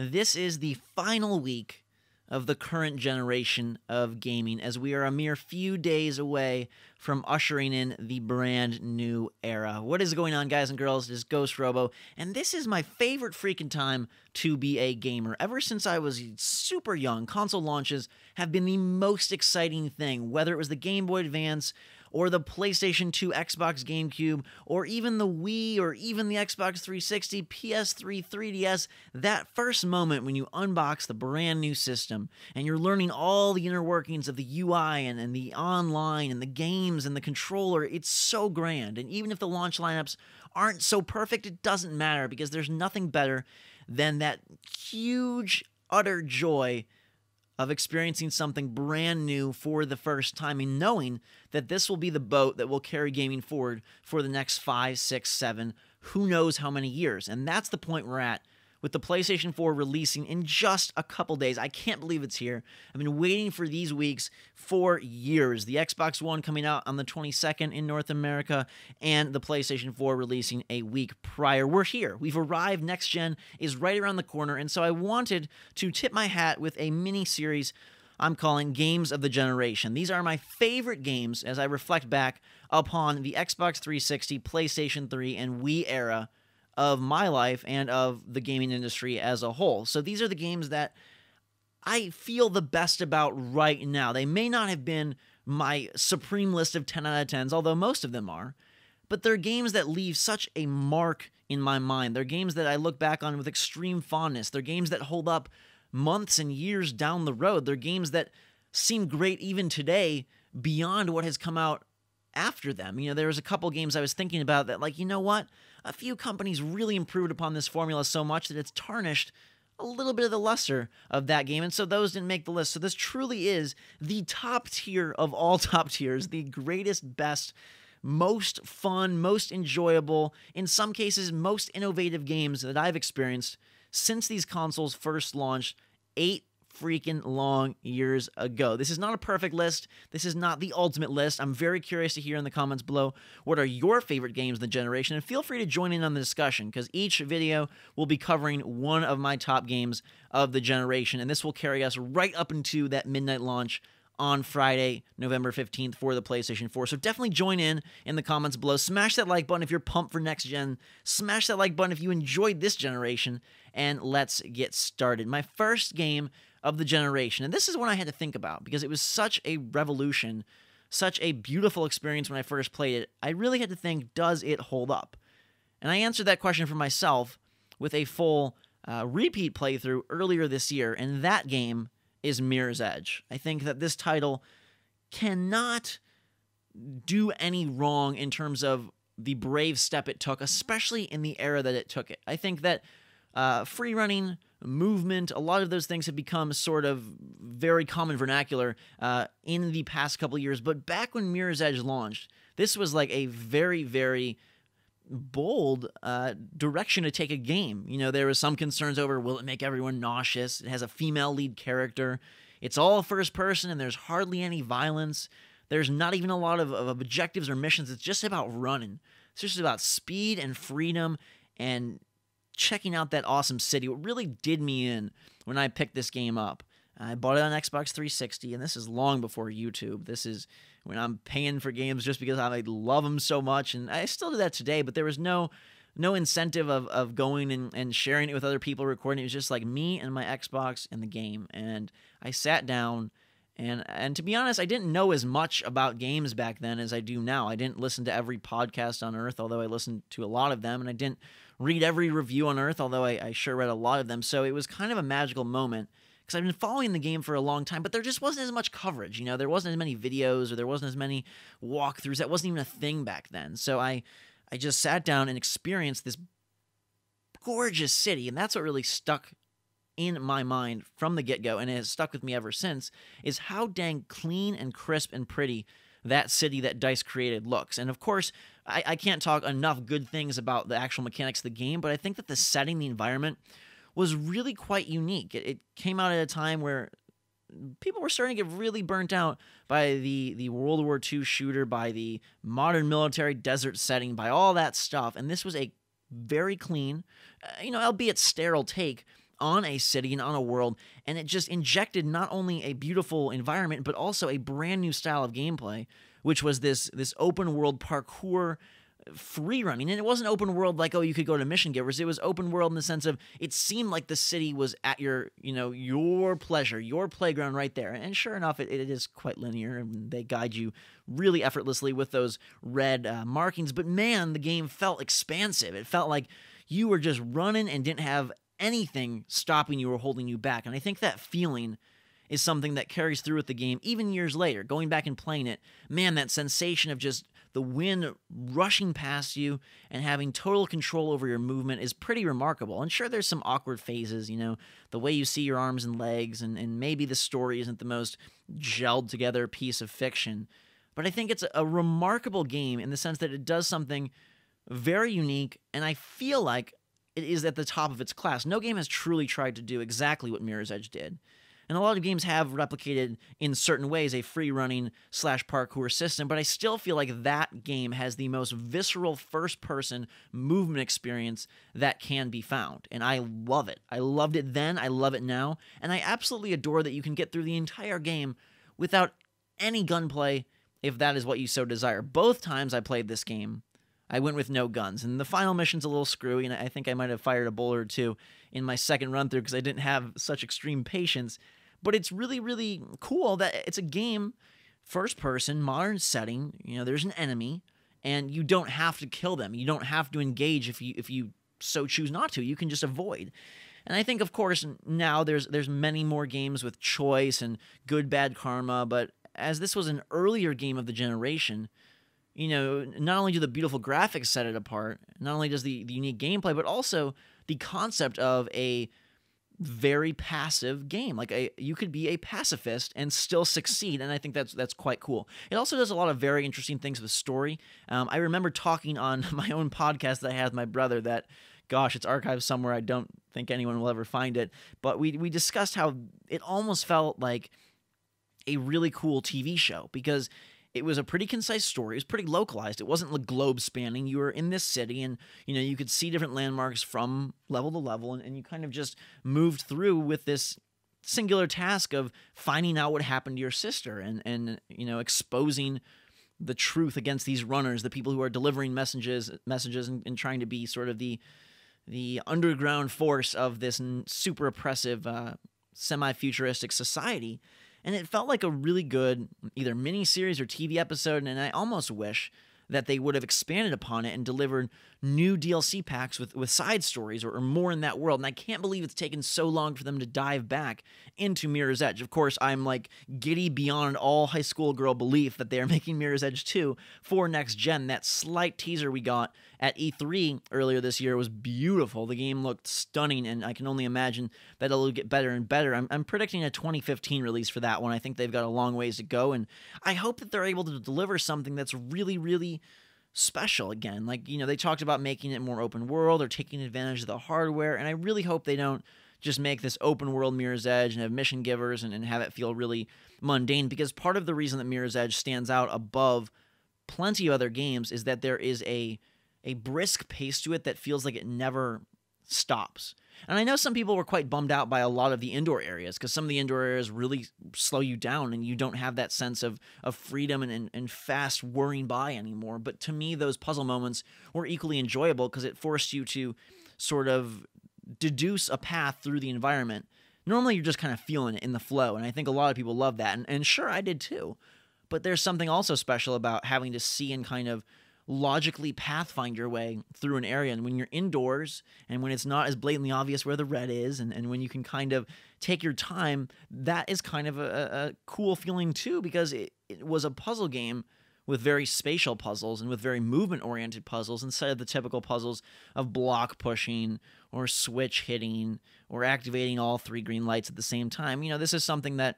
This is the final week of the current generation of gaming, as we are a mere few days away from ushering in the brand new era. What is going on, guys and girls? It is Ghost Robo, and this is my favorite freaking time to be a gamer. Ever since I was super young, console launches have been the most exciting thing, whether it was the Game Boy Advance or the PlayStation 2, Xbox GameCube, or even the Wii, or even the Xbox 360, PS3, 3DS, that first moment when you unbox the brand new system and you're learning all the inner workings of the UI and the online and the games and the controller, it's so grand. And even if the launch lineups aren't so perfect, it doesn't matter because there's nothing better than that huge, utter joy of experiencing something brand new for the first time and knowing that this will be the boat that will carry gaming forward for the next 5, 6, 7, who knows how many years. And that's the point we're at with the PlayStation 4 releasing in just a couple days. I can't believe it's here. I've been waiting for these weeks for years. The Xbox One coming out on the 22nd in North America, and the PlayStation 4 releasing a week prior. We're here. We've arrived. Next gen is right around the corner, and so I wanted to tip my hat with a mini-series I'm calling Games of the Generation. These are my favorite games as I reflect back upon the Xbox 360, PlayStation 3, and Wii era of my life and of the gaming industry as a whole. So these are the games that I feel the best about right now. They may not have been my supreme list of 10 out of 10s, although most of them are, but they're games that leave such a mark in my mind. They're games that I look back on with extreme fondness. They're games that hold up months and years down the road. They're games that seem great even today beyond what has come out after them. You know, there was a couple games I was thinking about that, like, you know what? A few companies really improved upon this formula so much that it's tarnished a little bit of the luster of that game, and so those didn't make the list. So this truly is the top tier of all top tiers, the greatest, best, most fun, most enjoyable, in some cases, most innovative games that I've experienced since these consoles first launched 8 freaking long years ago. This is not a perfect list. This is not the ultimate list. I'm very curious to hear in the comments below what are your favorite games of the generation, and feel free to join in on the discussion because each video will be covering one of my top games of the generation, and this will carry us right up into that midnight launch on Friday, November 15th for the PlayStation 4. So definitely join in the comments below. Smash that like button if you're pumped for next gen. Smash that like button if you enjoyed this generation, and let's get started. My first game of the generation. And this is one I had to think about because it was such a revolution, such a beautiful experience when I first played it. I really had to think, does it hold up? And I answered that question for myself with a full repeat playthrough earlier this year, and that game is Mirror's Edge. I think that this title cannot do any wrong in terms of the brave step it took, especially in the era that it took it. I think that free running, movement, a lot of those things have become sort of very common vernacular in the past couple years. But back when Mirror's Edge launched, this was like a very, very bold direction to take a game. You know, there was some concerns over, will it make everyone nauseous? It has a female lead character. It's all first person, and there's hardly any violence. There's not even a lot of objectives or missions. It's just about running. It's just about speed and freedom and checking out that awesome city. What really did me in when I picked this game up, I bought it on Xbox 360, and this is long before YouTube. This is when I'm paying for games just because I love them so much, and I still do that today, but there was no incentive of going and sharing it with other people, recording. It was just like me and my Xbox and the game, and I sat down, and to be honest, I didn't know as much about games back then as I do now. I didn't listen to every podcast on Earth, although I listened to a lot of them, and I didn't read every review on Earth, although I sure read a lot of them. So it was kind of a magical moment because I've been following the game for a long time, but there just wasn't as much coverage. You know, there wasn't as many videos or there wasn't as many walkthroughs. That wasn't even a thing back then. So I just sat down and experienced this gorgeous city, and that's what really stuck in my mind from the get-go, and it has stuck with me ever since, is how dang clean and crisp and pretty that city that DICE created looks. And of course, I can't talk enough good things about the actual mechanics of the game, but I think that the setting, the environment, was really quite unique. It came out at a time where people were starting to get really burnt out by the World War II shooter, by the modern military desert setting, by all that stuff. And this was a very clean, albeit sterile take on a city and on a world, and it just injected not only a beautiful environment, but also a brand new style of gameplay, which was this open world parkour free running. And it wasn't open world like, oh, you could go to mission givers. It was open world in the sense of it seemed like the city was at your, your pleasure, your playground right there. And sure enough, it is quite linear, and they guide you really effortlessly with those red markings. But man, the game felt expansive. It felt like you were just running and didn't have anything stopping you or holding you back. And I think that feeling is something that carries through with the game even years later. Going back and playing it, man, that sensation of just the wind rushing past you and having total control over your movement is pretty remarkable. And sure, there's some awkward phases, the way you see your arms and legs, and maybe the story isn't the most gelled together piece of fiction. But I think it's a remarkable game in the sense that it does something very unique, and I feel like it is at the top of its class. No game has truly tried to do exactly what Mirror's Edge did. And a lot of games have replicated in certain ways a free-running / parkour system, but I still feel like that game has the most visceral first-person movement experience that can be found. And I love it. I loved it then, I love it now, and I absolutely adore that you can get through the entire game without any gunplay if that is what you so desire. Both times I played this game, I went with no guns, and the final mission's a little screwy, and I think I might have fired a bullet or two in my second run-through because I didn't have such extreme patience. But it's really, really cool that it's a game, first-person, modern setting. There's an enemy, and you don't have to kill them. You don't have to engage if you so choose not to. You can just avoid. And I think, of course, now there's many more games with choice and good, bad karma, but as this was an earlier game of the generation, not only do the beautiful graphics set it apart, not only does the unique gameplay, but also the concept of a very passive game. Like you could be a pacifist and still succeed, and I think that's quite cool. It also does a lot of very interesting things with story. I remember talking on my own podcast that I had with my brother that, gosh, it's archived somewhere. I don't think anyone will ever find it, but we discussed how it almost felt like a really cool TV show because it was a pretty concise story. It was pretty localized. It wasn't like globe spanning. You were in this city and, you could see different landmarks from level to level, and you kind of just moved through with this singular task of finding out what happened to your sister and exposing the truth against these runners, the people who are delivering messages and trying to be sort of the underground force of this super oppressive, semi-futuristic society. And it felt like a really good either mini-series or TV episode, and I almost wish that they would have expanded upon it and delivered new DLC packs with side stories or more in that world. And I can't believe it's taken so long for them to dive back into Mirror's Edge. Of course, I'm like giddy beyond all high school girl belief that they're making Mirror's Edge 2 for next gen. That slight teaser we got at E3 earlier this year was beautiful. The game looked stunning, and I can only imagine that it'll get better and better. I'm predicting a 2015 release for that one. I think they've got a long ways to go, and I hope that they're able to deliver something that's really, really special again. Like, they talked about making it more open world or taking advantage of the hardware, and I really hope they don't just make this open world Mirror's Edge and have mission givers and have it feel really mundane, because part of the reason that Mirror's Edge stands out above plenty of other games is that there is a brisk pace to it that feels like it never stops. And I know some people were quite bummed out by a lot of the indoor areas because some of the indoor areas really slow you down and you don't have that sense of freedom and fast whirring by anymore. But to me, those puzzle moments were equally enjoyable because it forced you to sort of deduce a path through the environment. Normally, you're just kind of feeling it in the flow, and I think a lot of people love that. And sure, I did too. But there's something also special about having to see and kind of logically pathfind your way through an area. And when you're indoors and when it's not as blatantly obvious where the red is and when you can kind of take your time, that is kind of a cool feeling too, because it was a puzzle game with very spatial puzzles and with very movement-oriented puzzles instead of the typical puzzles of block pushing or switch hitting or activating all 3 green lights at the same time. This is something that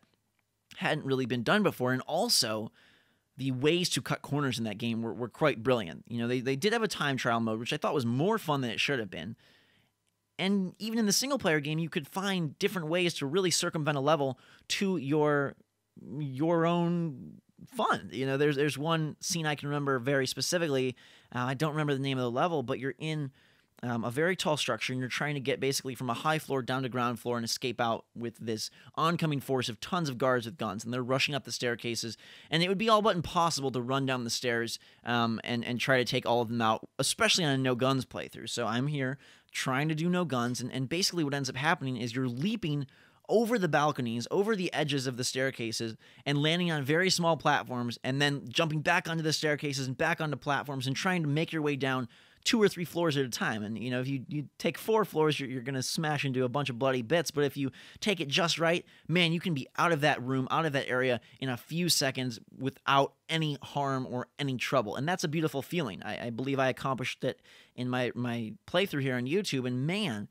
hadn't really been done before, and also the ways to cut corners in that game were quite brilliant. They did have a time trial mode, which I thought was more fun than it should have been. And even in the single-player game, you could find different ways to really circumvent a level to your own fun. There's one scene I can remember very specifically. I don't remember the name of the level, but you're in a very tall structure, and you're trying to get basically from a high floor down to ground floor and escape out with this oncoming force of tons of guards with guns, and they're rushing up the staircases, and it would be all but impossible to run down the stairs and try to take all of them out, especially on a no guns playthrough. So I'm here trying to do no guns, and basically what ends up happening is you're leaping over the balconies, over the edges of the staircases, and landing on very small platforms, and then jumping back onto the staircases and back onto platforms and trying to make your way down 2 or 3 floors at a time. And, you know, if you take 4 floors, you're going to smash into a bunch of bloody bits. But if you take it just right, man, you can be out of that room, out of that area in a few seconds without any harm or any trouble. And that's a beautiful feeling. I believe I accomplished it in my playthrough here on YouTube. And man,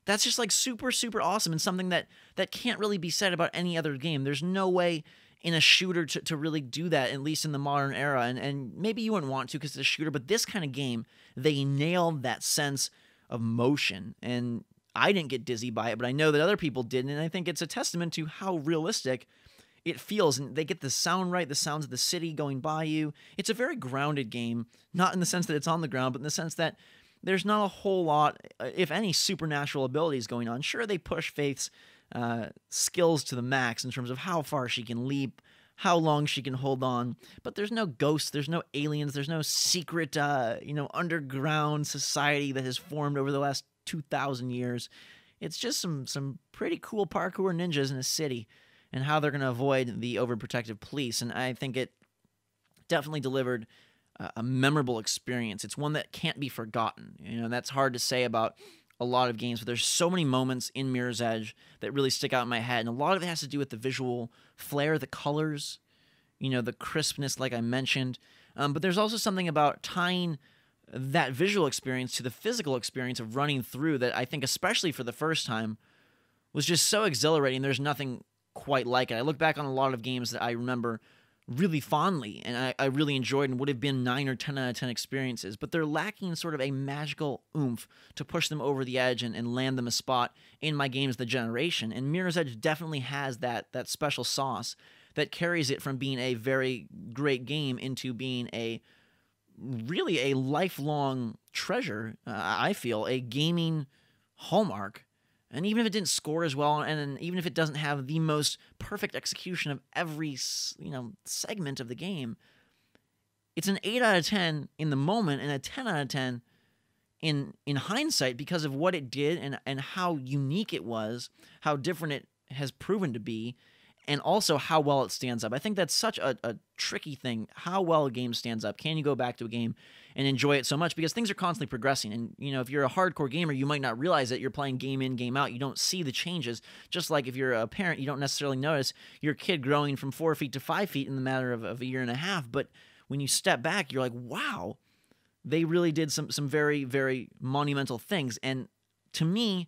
that's just like super, super awesome, and something that can't really be said about any other game. There's no way in a shooter to really do that, at least in the modern era. And maybe you wouldn't want to because it's a shooter, but this kind of game, they nailed that sense of motion. And I didn't get dizzy by it, but I know that other people did, and I think it's a testament to how realistic it feels. And they get the sound right, the sounds of the city going by you. It's a very grounded game, not in the sense that it's on the ground, but in the sense that there's not a whole lot, if any, supernatural abilities going on. Sure, they push Faith's skills to the max in terms of how far she can leap, how long she can hold on, but there's no ghosts, there's no aliens, there's no secret, underground society that has formed over the last 2,000 years. It's just some pretty cool parkour ninjas in a city and how they're going to avoid the overprotective police, and I think it definitely delivered a memorable experience. It's one that can't be forgotten. You know, that's hard to say about a lot of games, but there's so many moments in Mirror's Edge that really stick out in my head, and a lot of it has to do with the visual flair, the colors, you know, the crispness, like I mentioned. But there's also something about tying that visual experience to the physical experience of running through that I think, especially for the first time, was just so exhilarating. There's nothing quite like it. I look back on a lot of games that I remember really fondly, and I really enjoyed and would have been 9 or 10 out of 10 experiences, but they're lacking sort of a magical oomph to push them over the edge and land them a spot in my games of the generation. And Mirror's Edge definitely has that special sauce that carries it from being a very great game into being really a lifelong treasure. I feel a gaming hallmark. And even if it didn't score as well, and even if it doesn't have the most perfect execution of every, segment of the game, it's an 8 out of 10 in the moment and a 10 out of 10 in hindsight because of what it did and how unique it was, how different it has proven to be, and also how well it stands up. I think that's such a tricky thing, how well a game stands up. Can you go back to a game and enjoy it so much? Because things are constantly progressing. And, if you're a hardcore gamer, you might not realize that you're playing game in, game out. You don't see the changes. Just like if you're a parent, you don't necessarily notice your kid growing from 4 feet to 5 feet in the matter of a year and a half. But when you step back, you're like, wow, they really did some very, very monumental things. And to me,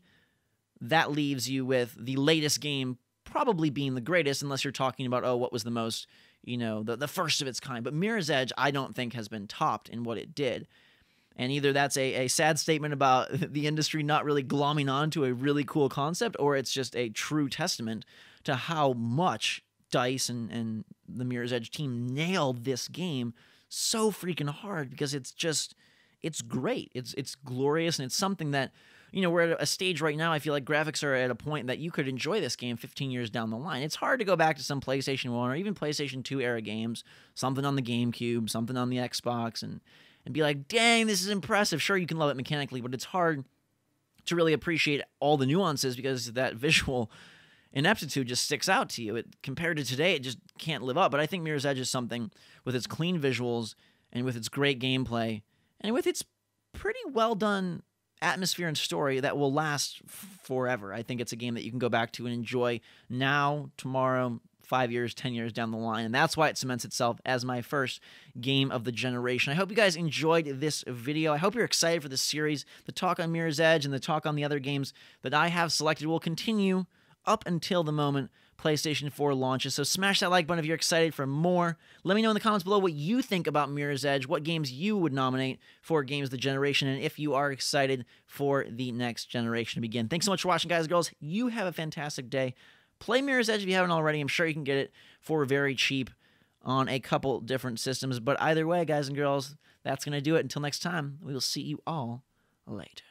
that leaves you with the latest game probably being the greatest, unless you're talking about, what was the most, the first of its kind. But Mirror's Edge, I don't think, has been topped in what it did. And either that's a sad statement about the industry not really glomming on to a really cool concept, or it's just a true testament to how much DICE and the Mirror's Edge team nailed this game so freaking hard, because it's great. It's glorious, and it's something that, we're at a stage right now, I feel like graphics are at a point that you could enjoy this game 15 years down the line. It's hard to go back to some PlayStation 1 or even PlayStation 2 era games, something on the GameCube, something on the Xbox, and be like, dang, this is impressive. Sure, you can love it mechanically, but it's hard to really appreciate all the nuances because that visual ineptitude just sticks out to you. Compared to today, it just can't live up. But I think Mirror's Edge is something with its clean visuals and with its great gameplay and with its pretty well done atmosphere and story that will last forever. I think it's a game that you can go back to and enjoy now, tomorrow, 5 years, 10 years down the line. And that's why it cements itself as my first game of the generation. I hope you guys enjoyed this video. I hope you're excited for this series. The talk on Mirror's Edge and the talk on the other games that I have selected will continue up until the moment PlayStation 4 launches. So smash that like button if you're excited for more. Let me know in the comments below what you think about Mirror's Edge, what games you would nominate for Games of the Generation, and if you are excited for the next generation to begin. Thanks so much for watching, guys and girls. You have a fantastic day. Play Mirror's Edge if you haven't already. I'm sure you can get it for very cheap on a couple different systems. But either way, guys and girls, that's going to do it. Until next time, we will see you all later.